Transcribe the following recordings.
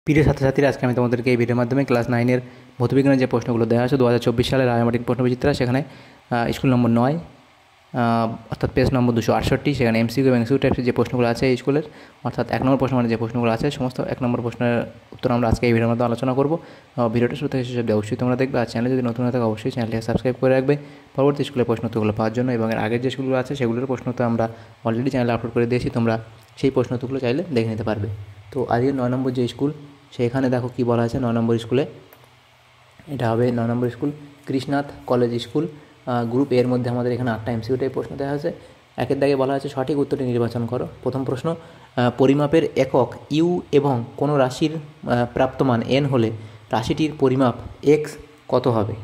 প্রিয় ছাত্রছাত্রীরা, আজকে আমি তোমাদেরকে এই ভিডিওর মাধ্যমে ক্লাস 9-এর ভৌতবিজ্ঞানের যে প্রশ্নগুলো দেওয়া আছে 2024 সালের রায়মার্টিন প্রশ্নবিচিত্রা, সেখানে স্কুল নম্বর 9 অর্থাৎ পেজ নম্বর 268, সেখানে এমসিকিউ এবং এমসিকিউ টাইপসের যে প্রশ্নগুলো আছে এই স্কুলের, অর্থাৎ 1 নম্বর প্রশ্ন মানে যে প্রশ্নগুলো আছে সমস্ত 1 নম্বর প্রশ্নের উত্তর আমরা আজকে এই ভিডিওর মধ্যে আলোচনা করব। ভিডিওটা শুরু থেকে শেষ অবধি অবশ্যই তোমরা দেখবে। আর চ্যানেলে যদি নতুন হয়ে থাকে অবশ্যই চ্যানেলটিকে সাবস্ক্রাইব করে রাখবে পরবর্তী স্কুলের প্রশ্ন উত্তরগুলো পাওয়ার জন্য। এবং এর আগের যে স্কুলগুলো আছে সেগুলোর প্রশ্ন তো আমরা অলরেডি চ্যানেলে আপলোড করে দিয়েছি, তোমরা সেই প্রশ্ন উত্তরগুলো চাইলে দেখে নিতে পারবে। তো আজকের 9 নম্বর যে স্কুল, সেখানে দেখো কী বলা আছে 9 নম্বর স্কুলে। এটা হবে 9 নম্বর school Krishnanath college school. Group এর মধ্যে আমাদের এখানে 8টা এমসিকিউ টাইপ প্রশ্ন দেওয়া আছে। একের দাগে বলা আছে সঠিক উত্তরটি নির্বাচন করো। প্রথম প্রশ্ন, পরিমাপের একক ইউ এবং কোনো রাশির প্রাপ্তমান এন হলে রাশিটির পরিমাপ এক্স কত হবে?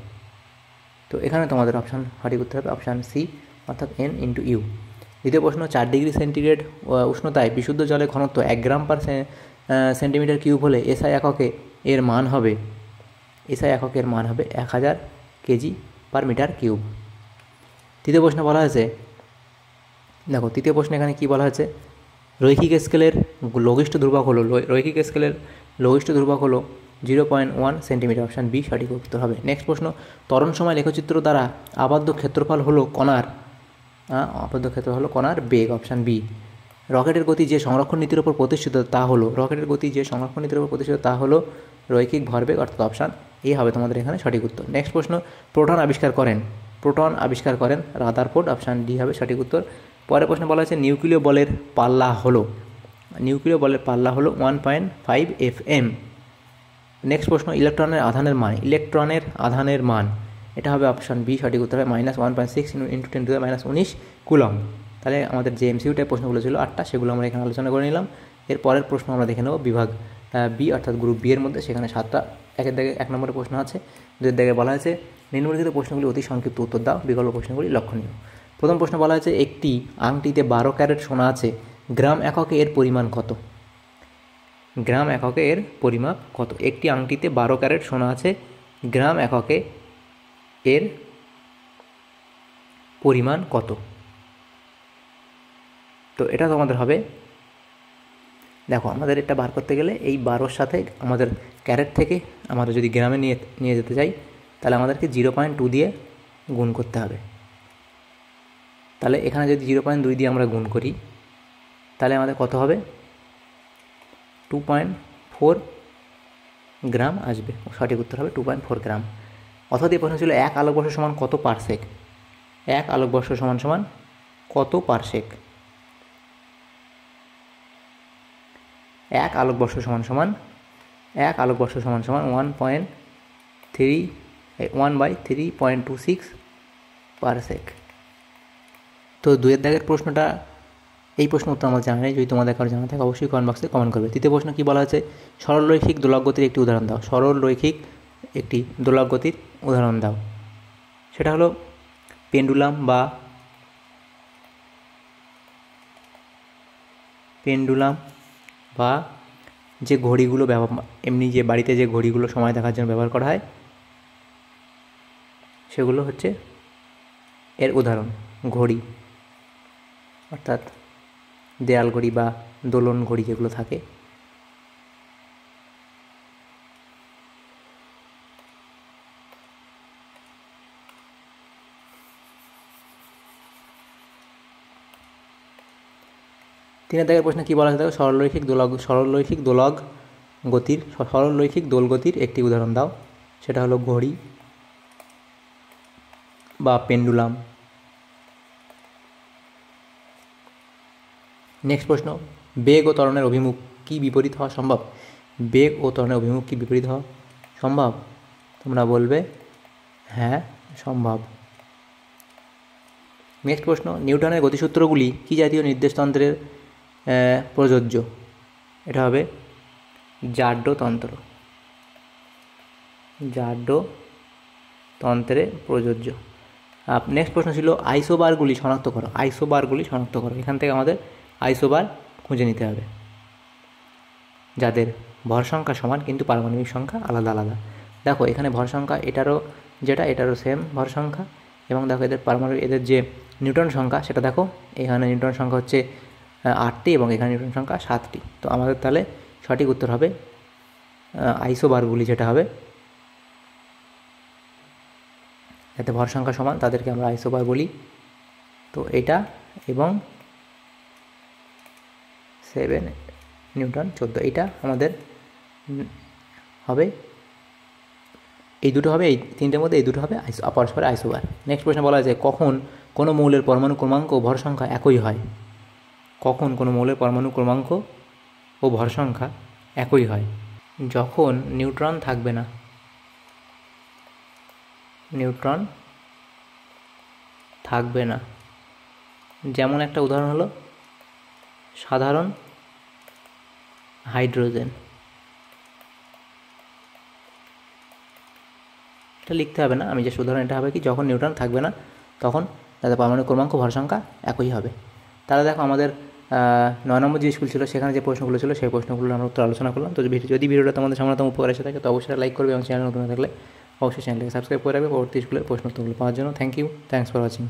তো এখানে তোমাদের অপশান সঠিক উত্তর হবে অপশান সি, অর্থাৎ এন ইন্টু ইউ। দ্বিতীয় প্রশ্ন, 4 ডিগ্রি সেন্টিগ্রেড উষ্ণতায় বিশুদ্ধ জলের ঘনত্ব 1 গ্রাম পার সেন্টিমিটার কিউব হলে এসআই এককে এর মান হবে 1000 কেজি পার মিটার কিউব। তৃতীয় প্রশ্ন বলা হয়েছে, দেখো তৃতীয় প্রশ্ন এখানে কী বলা হয়েছে, রৈখিক স্কেলের লঘিষ্ঠ ধ্রুবক হলো 0.1 সেন্টিমিটার, অপশান বি সঠিক উত্তর হবে। নেক্সট প্রশ্ন, ত্বরণ সময় লেখচিত্র দ্বারা আবদ্ধ ক্ষেত্রফল হলো কণার বেগ, অপশান বি। রকেটের গতি যে সংরক্ষণ নীতির উপর প্রতিষ্ঠিত তা হলো রৈখিক ভরবেগ, অর্থাৎ অপশান এ হবে তোমাদের এখানে সঠিক উত্তর। নেক্সট প্রশ্ন, প্রোটন আবিষ্কার করেন রাদারফোর্ড, অপশান ডি হবে সঠিক উত্তর। পরের প্রশ্ন বলা হয়েছে নিউক্লিয় বলের পাল্লা হলো 1.5 FM। নেক্সট প্রশ্ন, ইলেকট্রনের আধানের মান, এটা হবে অপশান বি সঠিক উত্তর হবে -1.6 × 10⁻⁻19 কুলম। তাহলে আমাদের যে এমসিকিউ টাইপ প্রশ্নগুলো ছিল 8টা, সেগুলো আমরা এখানে আলোচনা করে নিলাম। এর পরের প্রশ্ন আমরা দেখে নেব বিভাগ বি, অর্থাৎ গ্রুপ বি এর মধ্যে, সেখানে 7টা একের দাগে 1 নম্বরের প্রশ্ন আছে। 2 দাগে বলা হয়েছে নিম্নলিখিত প্রশ্নগুলি অতি সংক্ষিপ্ত উত্তর দাও, বিকল্প প্রশ্নগুলি লক্ষণীয়। প্রথম প্রশ্ন বলা হয়েছে একটি আংটিতে 12 ক্যারেট সোনা আছে, গ্রাম এককে এর পরিমাণ কত? একটি আংটিতে 12 ক্যারেট সোনা আছে, গ্রাম এককে এর পরিমাণ কত? তো এটা তোমাদের হবে, দেখো আমাদের এটা বার করতে গেলে এই 12-র সাথে আমাদের ক্যারেট থেকে আমাদের যদি গ্রামে নিয়ে যেতে চাই, তাহলে আমাদেরকে 0.2 দিয়ে গুণ করতে হবে। তাহলে এখানে যদি 0.2 দিয়ে আমরা গুণ করি, তাহলে আমাদের কত হবে? 2.4 গ্রাম আসবে, সঠিক উত্তর হবে 2.4 গ্রাম। অর্থাৎ এই প্রশ্ন ছিল 1 আলোকবর্ষ সমান কত পারসেক? 1 আলোকবর্ষ সমান কত পারসেক? 1 আলোকবর্ষ সমান 1/3.26 পারসেক। তো 2-এর দাগের প্রশ্নটা, এই প্রশ্ন উত্তর আমার জানা নেই, যদি তোমাদের কারো জানা থাকে অবশ্যই কমেন্ট বক্সে কমেন্ট করবে। তৃতীয় প্রশ্ন কী বলা আছে, সরলরৈখিক দোলক গতির একটি উদাহরণ দাও। সেটা হলো পেন্ডুলাম বা যে ঘড়িগুলো এমনি যে বাড়িতে যে ঘড়িগুলো সময় দেখার জন্য ব্যবহার করা হয়, সেগুলো হচ্ছে এর উদাহরণ। ঘড়ি অর্থাৎ দেয়াল ঘড়ি বা দোলন ঘড়ি যেগুলো থাকে। তিনের দাগের প্রশ্নে কী বলা আছে, সরলরৈখিক দোল গতির একটি উদাহরণ দাও। সেটা হলো ঘড়ি বা পেন্ডুলাম। নেক্সট প্রশ্ন, বেগ ও ত্বরণের অভিমুখ কি বিপরীত হওয়া সম্ভব? তোমরা বলবে হ্যাঁ সম্ভব। নেক্সট প্রশ্ন, নিউটনের গতিসূত্রগুলি কি জাতীয় নির্দেশতন্ত্রের প্রযোজ্য? এটা হবে জাড্যতন্ত্রে প্রযোজ্য। নেক্সট প্রশ্ন ছিল আইসোবারগুলি শনাক্ত করো। এখান থেকে আমাদের আইসোবার খুঁজে নিতে হবে, যাদের ভর সংখ্যা সমান কিন্তু পারমাণবিক সংখ্যা আলাদা। দেখো এখানে ভর সংখ্যা এটারও সেম ভর সংখ্যা, এবং দেখো এদের যে নিউটন সংখ্যা সেটা দেখো, এখানে নিউটন সংখ্যা হচ্ছে 8টি এবং এখানে নিউটন সংখ্যা 7টি। তো আমাদের তাহলে সঠিক উত্তর হবে আইসোবারগুলি যেটা হবে, যাতে ভর সংখ্যা সমান তাদেরকে আমরা আইসোবার বলি। তো এটা এবং 7 নিউটন 14, এটা আমাদের হবে, এই দুটো হবে, এই তিনটের মধ্যে এই দুটো হবে পরস্পরের আইসোবার। নেক্সট প্রশ্ন বলা আছে কখন কোনো মৌলের পরমাণু ক্রমাঙ্ক ও ভর সংখ্যা একই হয়। কখন কোনো মৌলের পরমাণু ক্রমাঙ্ক ও ভর সংখ্যা একই হয়? যখন নিউট্রন থাকবে না। নিউট্রন থাকবে না, যেমন একটা উদাহরণ হলো সাধারণ হাইড্রোজেন। এটা লিখতে হবে না, আমি যে উদাহরণ এটা হবে কি, যখন নিউট্রন থাকবে না তখন তাদের পরমাণু ক্রমাঙ্ক ভর সংখ্যা একই হবে। তাহলে দেখো আমাদের 9 নম্বর যে স্কুল ছিল সেখানে যে প্রশ্নগুলো ছিল সেই প্রশ্নগুলো আমরা উত্তর আলোচনা করলাম। তো যদি ভিডিওটা তোমাদের সামনে উপকার এসে থাকে তো অবশ্যই লাইক করবে এবং চ্যানেল নতুন থাকলে অবশ্যই চ্যানেলটাকে সাবস্ক্রাইব করে রাখবে পরবর্তী স্কুলের প্রশ্ন উত্তরগুলো পাওয়ার জন্য। Thanks for watching.